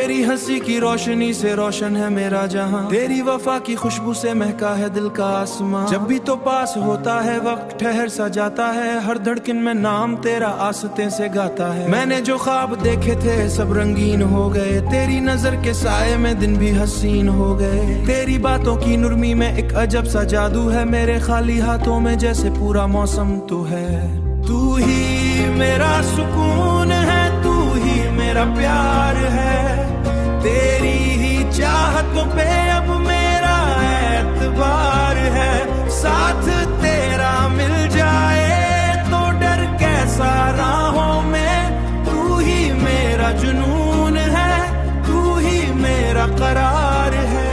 तेरी हंसी की रोशनी से रोशन है मेरा जहां, तेरी वफा की खुशबू से महका है दिल का आसमां। जब भी तो पास होता है वक्त ठहर सा जाता है, हर धड़कन में नाम तेरा आस्ते से गाता है। मैंने जो ख्वाब देखे थे सब रंगीन हो गए, तेरी नजर के साए में दिन भी हसीन हो गए। तेरी बातों की नुरमी में एक अजब सा जादू है, मेरे खाली हाथों में जैसे पूरा मौसम तू है। तू ही मेरा सुकून है, तू ही मेरा प्यार है, तेरी ही चाहतों पे अब मेरा एतबार है। साथ तेरा मिल जाए तो डर कैसा राहों में, तू ही मेरा जुनून है, तू ही मेरा करार है।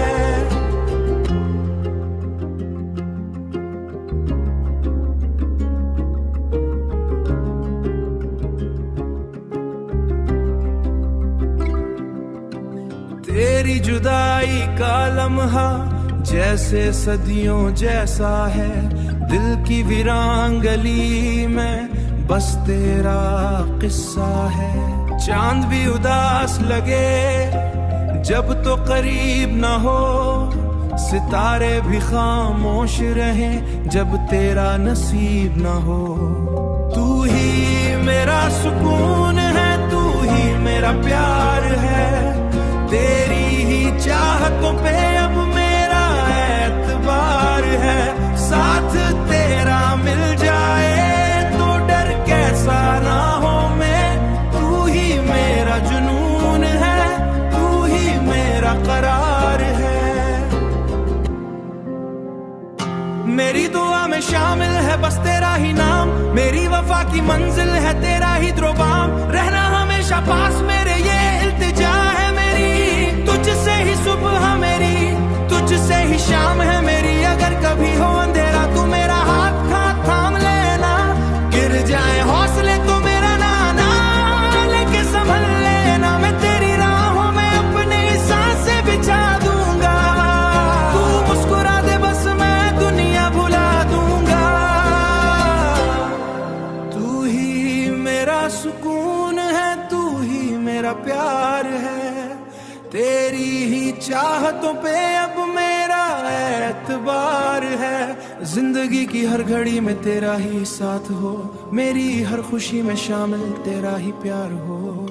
तेरी जुदाई का लम्हा जैसे सदियों जैसा है, दिल की वीरान गली में बस तेरा किस्सा है। चांद भी उदास लगे जब तो करीब न हो, सितारे भी खामोश रहें जब तेरा नसीब न हो। तू ही मेरा सुकून है, तू ही मेरा प्यार है, तेरी ही चाहतों पे अब मेरा एतबार है। साथ तेरा मिल जाए तो डर कैसा राहों में, तू ही मेरा जुनून है, तू ही मेरा करार है। मेरी दुआ में शामिल है बस तेरा ही नाम, मेरी वफा की मंजिल है तेरा ही द्रोबाम। रहना हमेशा पास मेरे ये इल्तिजा है मेरी, तुझसे ही सुबह मेरी, तुझसे ही शाम है मेरी। अगर कभी हो अंधेरा तू मेरा हाथ थाम लेना, गिर जाए हौसले तो मेरा नाना लेके संभल लेना। मैं तेरी राहों में अपनी सांसें बिछा दूंगा, तू मुस्कुरा दे बस मैं दुनिया भुला दूंगा। तू ही मेरा सुकून है, तू ही मेरा प्यार है, तेरी ही चाहतों पे अब मेरा एतबार है। जिंदगी की हर घड़ी में तेरा ही साथ हो, मेरी हर खुशी में शामिल तेरा ही प्यार हो।